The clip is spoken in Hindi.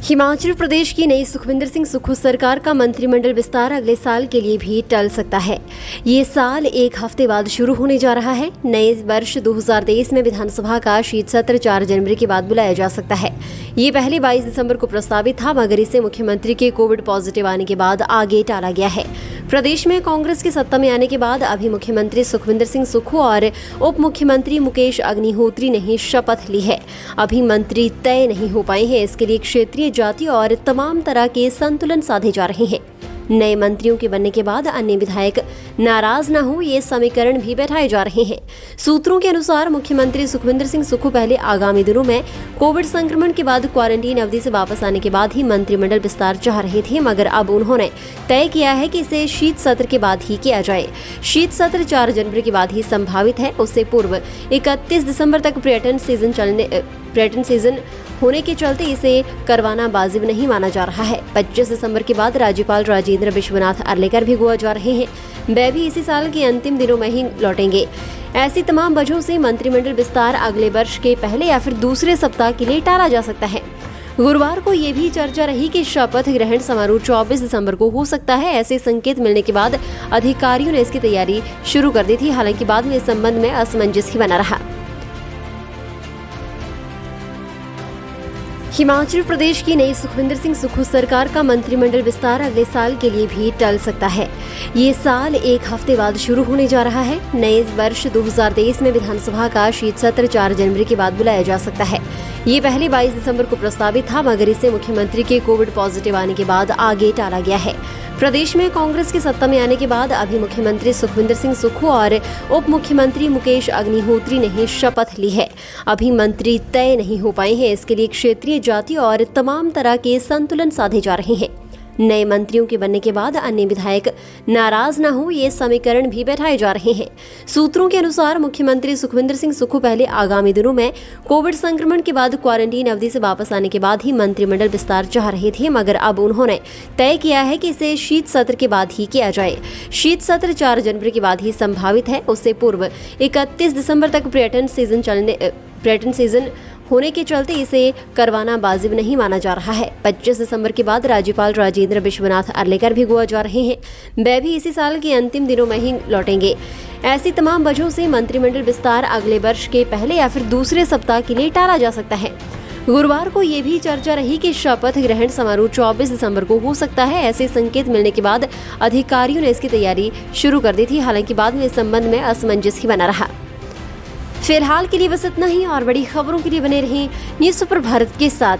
हिमाचल प्रदेश की नई सुखविंदर सिंह सुक्खू सरकार का मंत्रिमंडल विस्तार अगले साल के लिए भी टल सकता है। ये साल एक हफ्ते बाद शुरू होने जा रहा है। नए वर्ष 2023 में विधानसभा का शीत सत्र 4 जनवरी के बाद बुलाया जा सकता है। ये पहले 22 दिसंबर को प्रस्तावित था, मगर इसे मुख्यमंत्री के कोविड पॉजिटिव आने के बाद आगे टाला गया है। प्रदेश में कांग्रेस की सत्ता में आने के बाद अभी मुख्यमंत्री सुखविंदर सिंह सुक्खू और उप मुख्यमंत्री मुकेश अग्निहोत्री ने शपथ ली है। अभी मंत्री तय नहीं हो पाए हैं। इसके लिए क्षेत्रीय जाति और तमाम तरह के संतुलन साधे जा रहे हैं। नए मंत्रियों के बनने के बाद अन्य विधायक नाराज न हो, ये समीकरण भी बैठाए जा रहे हैं। सूत्रों के अनुसार मुख्यमंत्री सुखविंदर सिंह सुक्खू पहले आगामी दिनों में कोविड संक्रमण के बाद क्वारंटीन अवधि से वापस आने के बाद ही मंत्रिमंडल विस्तार चाह रहे थे, मगर अब उन्होंने तय किया है कि इसे शीत सत्र के बाद ही किया जाए। शीत सत्र 4 जनवरी के बाद ही संभावित है। उससे पूर्व 31 दिसंबर तक पर्यटन सीजन होने के चलते इसे करवाना वाजिब नहीं माना जा रहा है। 25 दिसंबर के बाद राज्यपाल राजेंद्र विश्वनाथ अर्लेकर भी गोवा जा रहे हैं। वे भी इसी साल के अंतिम दिनों में ही लौटेंगे। ऐसी तमाम वजहों से मंत्रिमंडल विस्तार अगले वर्ष के पहले या फिर दूसरे सप्ताह के लिए टाला जा सकता है। गुरुवार को ये भी चर्चा रही कि शपथ ग्रहण समारोह 24 दिसंबर को हो सकता है। ऐसे संकेत मिलने के बाद अधिकारियों ने इसकी तैयारी शुरू कर दी थी। हालांकि बाद में इस संबंध में असमंजस ही बना रहा। हिमाचल प्रदेश की नई सुखविंदर सिंह सुक्खू सरकार का मंत्रिमंडल विस्तार अगले साल के लिए भी टल सकता है। ये साल एक हफ्ते बाद शुरू होने जा रहा है। नए वर्ष 2023 में विधानसभा का शीत सत्र 4 जनवरी के बाद बुलाया जा सकता है। ये पहले 22 दिसंबर को प्रस्तावित था, मगर इसे मुख्यमंत्री के कोविड पॉजिटिव आने के बाद आगे टाला गया है। प्रदेश में कांग्रेस की सत्ता में आने के बाद अभी मुख्यमंत्री सुखविंदर सिंह सुक्खू और उप मुख्यमंत्री मुकेश अग्निहोत्री ने शपथ ली है। अभी मंत्री तय नहीं हो पाए हैं। इसके लिए क्षेत्रीय जाति और तमाम तरह के संतुलन साधे जा रहे हैं। नए मंत्रियों के बनने के बाद अन्य विधायक नाराज न हो, ये समीकरण भी बैठाए जा रहे हैं। सूत्रों के अनुसार मुख्यमंत्री सुखविंदर सिंह सुक्खू पहले आगामी दिनों में कोविड संक्रमण के बाद क्वारंटीन अवधि से वापस आने के बाद ही मंत्रिमंडल विस्तार चाह रहे थे, मगर अब उन्होंने तय किया है कि इसे शीत सत्र के बाद ही किया जाए। शीत सत्र 4 जनवरी के बाद ही संभावित है। उससे पूर्व 31 दिसंबर तक पर्यटन सीजन होने के चलते इसे करवाना वाजिब नहीं माना जा रहा है। 25 दिसंबर के बाद राज्यपाल राजेंद्र विश्वनाथ अर्लेकर भी गोवा जा रहे हैं। वे भी इसी साल के अंतिम दिनों में ही लौटेंगे। ऐसी तमाम वजहों से मंत्रिमंडल विस्तार अगले वर्ष के पहले या फिर दूसरे सप्ताह के लिए टाला जा सकता है। गुरुवार को ये भी चर्चा रही कि शपथ ग्रहण समारोह 24 दिसंबर को हो सकता है। ऐसे संकेत मिलने के बाद अधिकारियों ने इसकी तैयारी शुरू कर दी थी। हालांकि बाद में इस संबंध में असमंजस ही बना रहा। फिलहाल के लिए बस इतना ही, और बड़ी खबरों के लिए बने रहें न्यूज़ सुपर भारत के साथ।